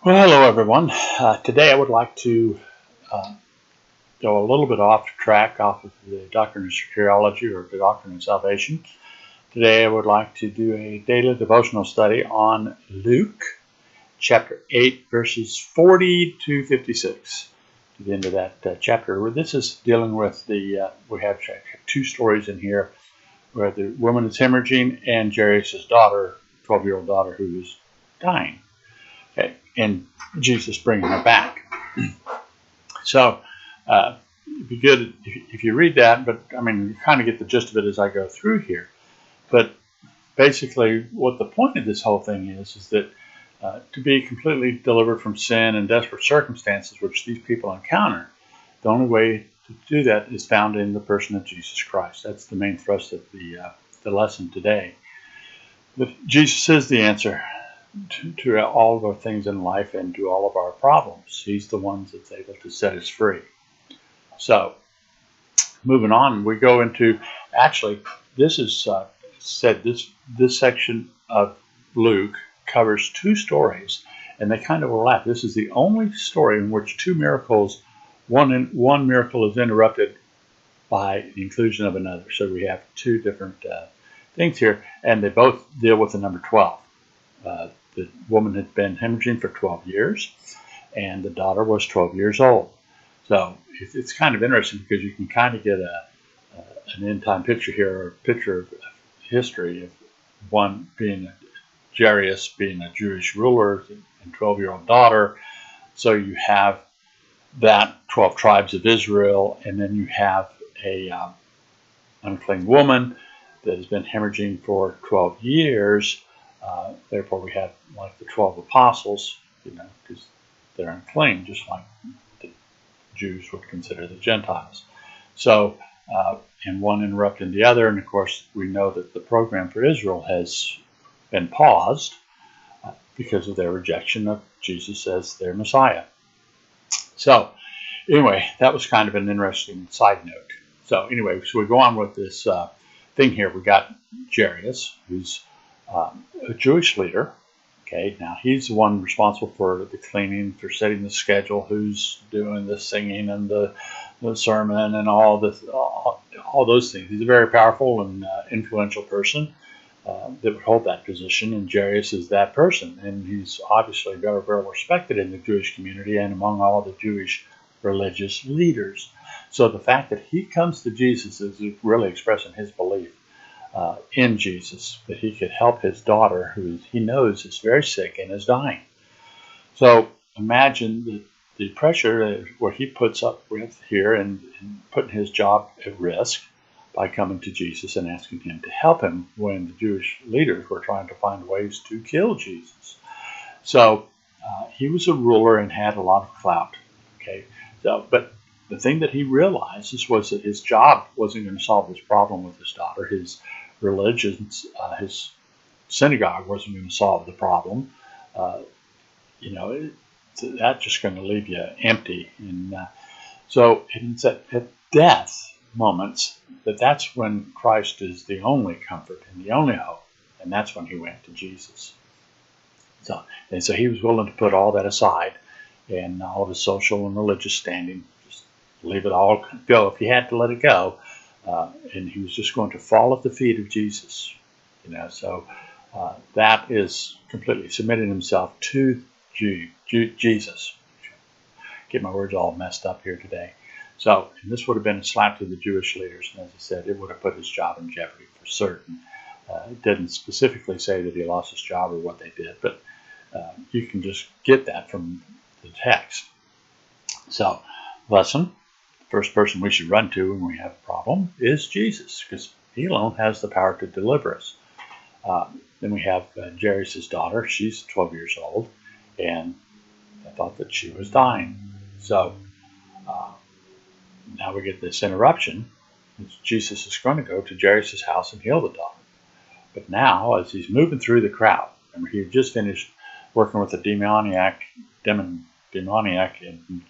Well, hello everyone. Today I would like to uh, go a little bit off track off of the doctrine of soteriology or the doctrine of salvation. Today I would like to do a daily devotional study on Luke chapter 8 verses 40 to 56. To the end of that chapter, where this is dealing with we have two stories in here where the woman is hemorrhaging and Jairus' daughter, 12-year-old daughter, who is dying. Okay, and Jesus bringing her back. So it'd be good if you read that, but I mean, you kind of get the gist of it as I go through here. But basically, what the point of this whole thing is that to be completely delivered from sin and desperate circumstances which these people encounter, the only way to do that is found in the person of Jesus Christ. That's the main thrust of the lesson today. But Jesus is the answer to all of our things in life and to all of our problems. He's the one that's able to set us free. So, moving on, we go into, actually, this is said, this section of Luke covers two stories, and they kind of overlap. This is the only story in which two miracles, one miracle is interrupted by the inclusion of another. So we have two different things here, and they both deal with the number 12. The woman had been hemorrhaging for 12 years, and the daughter was 12 years old. So it's kind of interesting because you can kind of get an end-time picture here, or a picture of history of one being Jairus being a Jewish ruler and 12-year-old daughter. So you have that 12 tribes of Israel, and then you have a unclean woman that has been hemorrhaging for 12 years. Therefore, we have like the 12 apostles, because they're unclean, just like the Jews would consider the Gentiles. So, and one interrupting the other, and of course, we know that the program for Israel has been paused because of their rejection of Jesus as their Messiah. So, anyway, that was kind of an interesting side note. So, anyway, so we go on with this thing here. We got Jairus, who's a Jewish leader. Okay, now he's the one responsible for the cleaning, for setting the schedule, who's doing the singing and the sermon and all those things. He's a very powerful and influential person that would hold that position, and Jairus is that person, and he's obviously very, very respected in the Jewish community and among all the Jewish religious leaders. So the fact that he comes to Jesus is really expressing his belief in Jesus, that he could help his daughter, who he knows is very sick and is dying. So imagine the pressure where he puts up with here and putting his job at risk by coming to Jesus and asking him to help him when the Jewish leaders were trying to find ways to kill Jesus. So he was a ruler and had a lot of clout. Okay, so but the thing that he realized was that his job wasn't going to solve this problem with his daughter. His religion, his synagogue wasn't going to solve the problem. That's just going to leave you empty. And so it's at death moments that's when Christ is the only comfort and the only hope. And that's when he went to Jesus. So he was willing to put all that aside and all of his social and religious standing, just leave it all go if he had to let it go. And he was just going to fall at the feet of Jesus. So that is completely submitting himself to Jesus. Get my words all messed up here today. So, and this would have been a slap to the Jewish leaders, and as I said, it would have put his job in jeopardy for certain. It didn't specifically say that he lost his job or what they did, but you can just get that from the text. So, lesson. First person we should run to when we have a problem is Jesus, because he alone has the power to deliver us. Then we have Jairus' daughter. She's 12 years old, and I thought that she was dying. So now we get this interruption. Jesus is going to go to Jairus' house and heal the daughter. But now, as he's moving through the crowd, remember he had just finished working with a demoniac in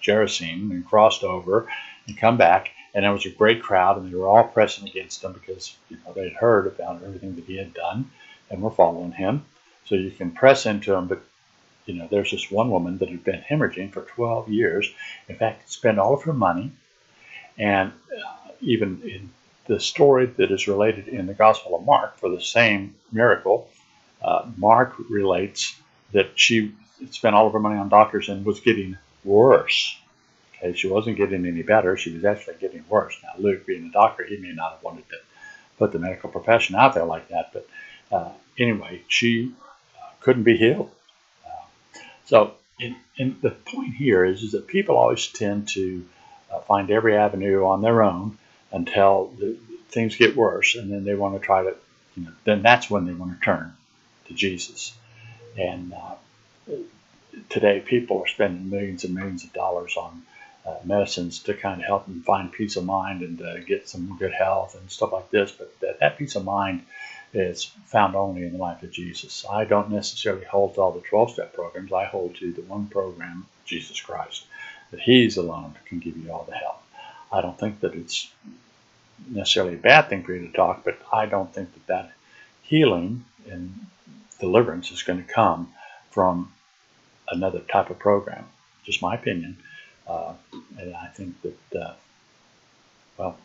Gerasene and crossed over and come back, and there was a great crowd, and they were all pressing against him because they had heard about everything that he had done and were following him. So you can press into him, but there's this one woman that had been hemorrhaging for 12 years. In fact, spent all of her money. And even in the story that is related in the Gospel of Mark for the same miracle, Mark relates that she spent all of her money on doctors and was getting worse. Okay, she wasn't getting any better. She was actually getting worse. Now, Luke, being a doctor, he may not have wanted to put the medical profession out there like that. But anyway, she couldn't be healed. So the point here is that people always tend to find every avenue on their own until things get worse, and then they want to try to, then that's when they want to turn to Jesus. And today people are spending millions and millions of dollars on medicines to kind of help them find peace of mind and get some good health and stuff like this. But that peace of mind is found only in the life of Jesus. I don't necessarily hold to all the 12-step programs. I hold to the one program, Jesus Christ, that He's alone can give you all the health. I don't think that it's necessarily a bad thing for you to talk, but I don't think that healing and deliverance is going to come from another type of program. Just my opinion. And I think that,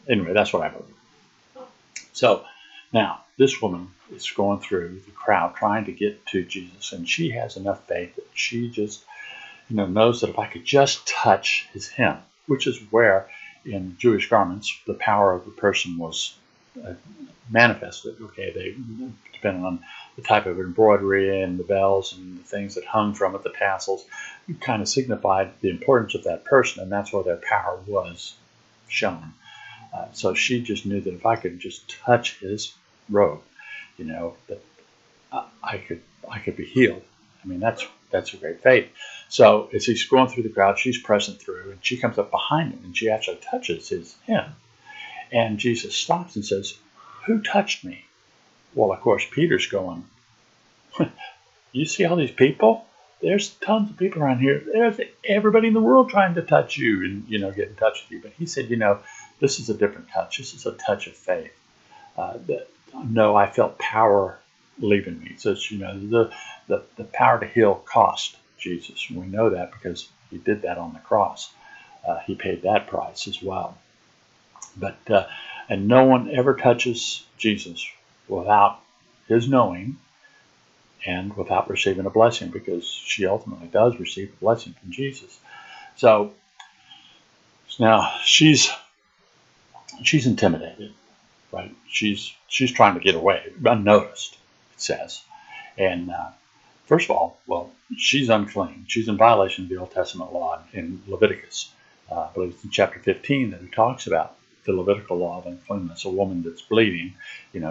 anyway, that's what I believe. So now this woman is going through the crowd trying to get to Jesus, and she has enough faith that she just, knows that if I could just touch his hem, which is where in Jewish garments the power of the person was manifested. Okay, they depending on the type of embroidery and the bells and the things that hung from it, the tassels, it kind of signified the importance of that person, and that's where their power was shown. So she just knew that if I could just touch his robe, that I could be healed. I mean, that's a great faith. So as he's going through the crowd, she's pressing through, and she comes up behind him, and she actually touches his hem. And Jesus stops and says, "Who touched me?" Well, of course, Peter's going, "You see all these people? There's tons of people around here. There's everybody in the world trying to touch you and, get in touch with you." But he said, this is a different touch. This is a touch of faith. No, I felt power leaving me. So, the power to heal cost Jesus. And we know that because he did that on the cross. He paid that price as well. But and no one ever touches Jesus without his knowing and without receiving a blessing, because she ultimately does receive a blessing from Jesus. So now she's intimidated, right? She's trying to get away, unnoticed, it says. And first of all, she's unclean. She's in violation of the Old Testament law in Leviticus. I believe it's in chapter 15 that it talks about the Levitical law of uncleanness. A woman that's bleeding,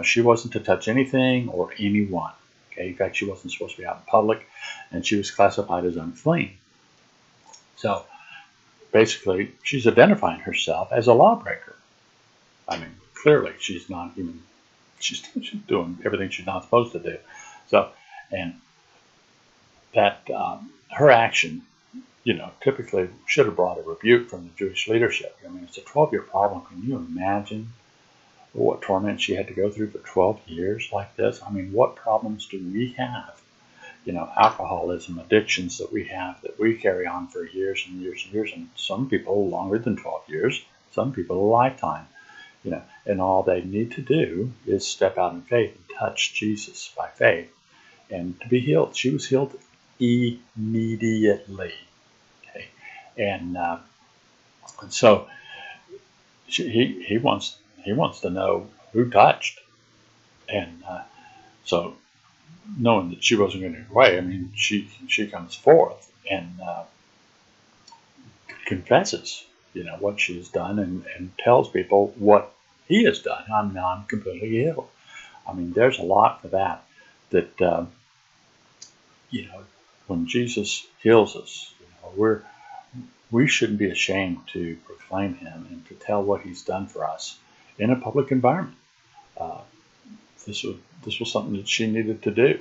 she wasn't to touch anything or anyone. Okay, in fact, she wasn't supposed to be out in public, and she was classified as unclean. So basically, she's identifying herself as a lawbreaker. I mean, clearly, she's doing everything she's not supposed to do. So, and that her action, typically should have brought a rebuke from the Jewish leadership. I mean, it's a 12-year problem. Can you imagine what torment she had to go through for 12 years like this? I mean, what problems do we have? Alcoholism, addictions that we have that we carry on for years and years and years, and some people longer than 12 years, some people a lifetime. And all they need to do is step out in faith and touch Jesus by faith and to be healed. She was healed immediately. Okay, and so he wants to know who touched, and so knowing that she wasn't going to get away, I mean, she comes forth and confesses, what she has done, and tells people what he has done. I'm completely healed. I mean, there's a lot for that. When Jesus heals us, we shouldn't be ashamed to proclaim him and to tell what he's done for us in a public environment. This was something that she needed to do.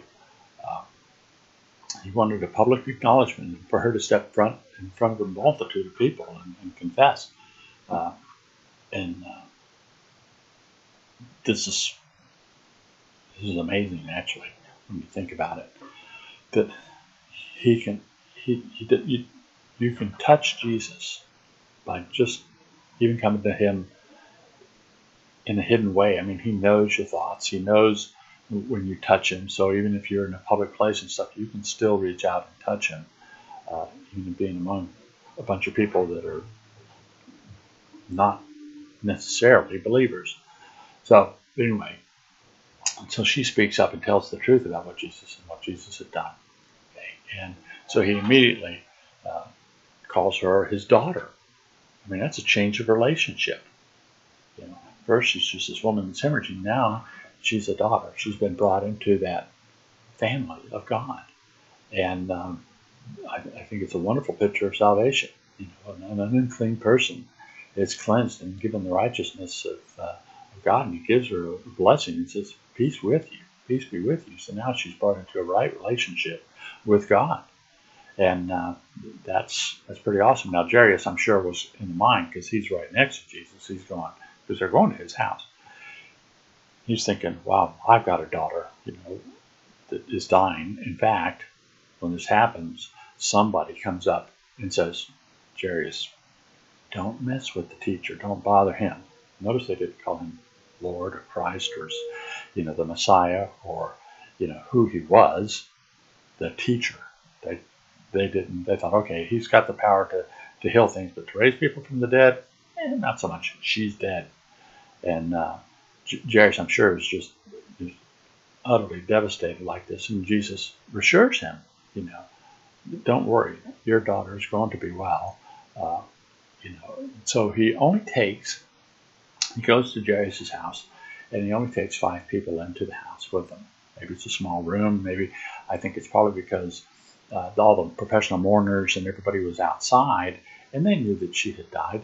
He wanted a public acknowledgement for her to step in front of a multitude of people and confess. This is amazing, actually, when you think about it. That you can touch Jesus by just even coming to him in a hidden way. I mean, he knows your thoughts. He knows when you touch him. So even if you're in a public place and stuff, you can still reach out and touch him, even being among a bunch of people that are not necessarily believers. So anyway, so she speaks up and tells the truth about what Jesus had done. Okay? And so he immediately calls her his daughter. I mean, that's a change of relationship. You know, first she's just this woman that's hemorrhaging. Now she's a daughter. She's been brought into that family of God, and I think it's a wonderful picture of salvation. You know, an unclean person is cleansed and given the righteousness of God, and he gives her a blessing and says, "Peace with you, peace be with you." So now she's brought into a right relationship with God, and that's pretty awesome. Now Jairus, I'm sure, was in the mind because he's right next to Jesus. He's going because they're going to his house. He's thinking, "Wow, I've got a daughter, you know, that is dying." In fact, when this happens, somebody comes up and says, "Jairus, don't mess with the teacher. Don't bother him." Notice they didn't call him Lord or Christ or, you know, the Messiah or, you know, who he was, the teacher. They didn't. They thought, okay, he's got the power to heal things, but to raise people from the dead, not so much. She's dead. And Jairus, I'm sure, is just utterly devastated like this. And Jesus reassures him, you know, don't worry, your daughter is going to be well. You know, so he goes to Jairus' house, and he only takes 5 people into the house with him. Maybe it's a small room. Maybe I think it's probably because all the professional mourners and everybody was outside, and they knew that she had died.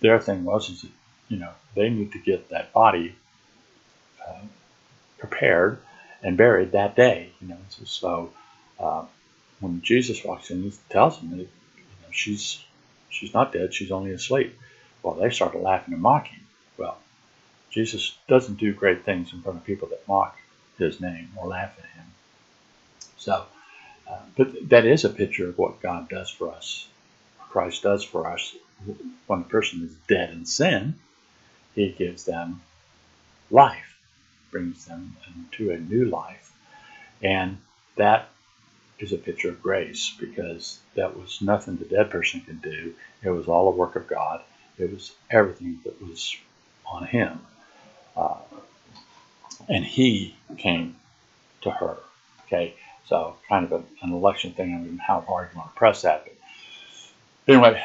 Their thing was that, you know, they need to get that body prepared and buried that day. You know, so when Jesus walks in, he tells them that, you know, she's not dead; she's only asleep. Well, they started laughing and mocking. Well, Jesus doesn't do great things in front of people that mock his name or laugh at him. So, but that is a picture of what God does for us, Christ does for us. When a person is dead in sin, he gives them life, brings them into a new life. And that is a picture of grace, because that was nothing the dead person could do. It was all a work of God. It was everything that was on him. And he came to her. Okay, so kind of an election thing. I mean, how hard you want to press that. But anyway,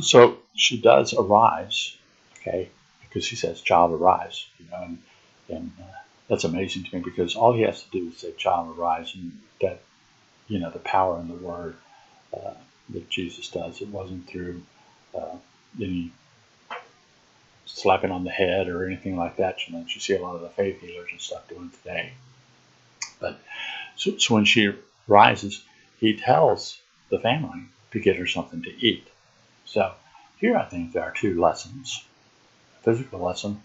so she does arise, okay, because he says, "Child, arise," you know, and that's amazing to me, because all he has to do is say, "Child, arise," and that, you know, the power in the word that Jesus does. It wasn't through any slapping on the head or anything like that. You know, you see a lot of the faith healers and stuff doing today. But so when she rises, he tells the family to get her something to eat. So here I think there are 2 lessons: a physical lesson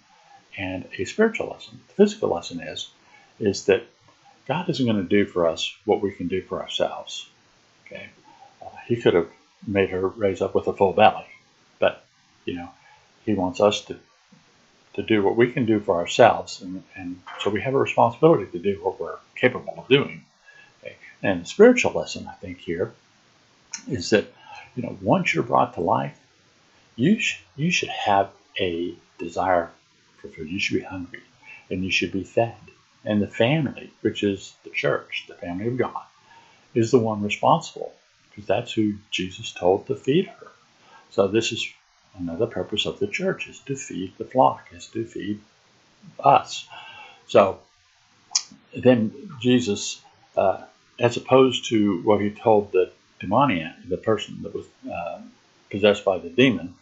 and a spiritual lesson. The physical lesson is that God isn't going to do for us what we can do for ourselves. Okay, he could have made her raise up with a full belly, but, you know, he wants us to do what we can do for ourselves, and so we have a responsibility to do what we're capable of doing. Okay? And the spiritual lesson, I think, here is that, you know, once you're brought to life, you should have a desire for food. You should be hungry, and you should be fed. And the family, which is the church, the family of God, is the one responsible, because that's who Jesus told to feed her. So this is another purpose of the church, is to feed the flock, is to feed us. So then Jesus, as opposed to what he told the demoniac, the person that was possessed by the demon,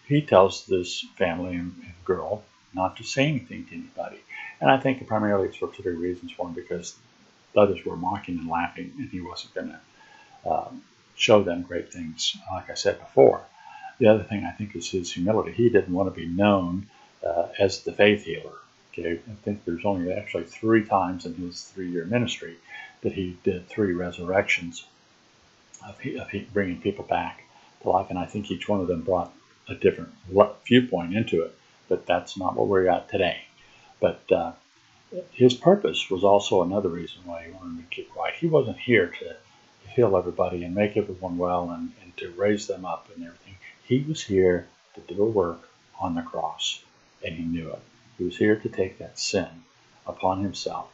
he tells this family and girl not to say anything to anybody. And I think primarily it's for 2 reasons. One, because the others were mocking and laughing, and he wasn't going to show them great things, like I said before. The other thing, I think, is his humility. He didn't want to be known as the faith healer. Okay, I think there's only actually 3 times in his 3-year ministry that he did 3 resurrections of bringing people back to life, and I think each one of them brought a different viewpoint into it, but that's not what we're at today. But his purpose was also another reason why he wanted to keep quiet. He wasn't here to heal everybody and make everyone well and to raise them up and everything. He was here to do a work on the cross, and he knew it. He was here to take that sin upon himself,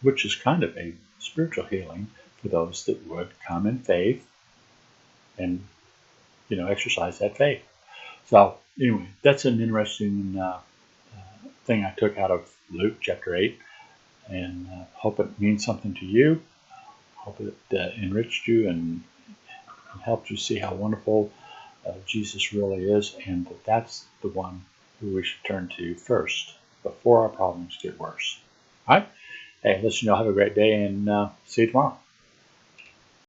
which is kind of a spiritual healing for those that would come in faith and, exercise that faith. So anyway, that's an interesting thing I took out of Luke chapter 8, and hope it means something to you. Hope it enriched you and helped you see how wonderful Jesus really is, and that's the one who we should turn to first before our problems get worse. All right? Hey, listen, y'all have a great day, and see you tomorrow.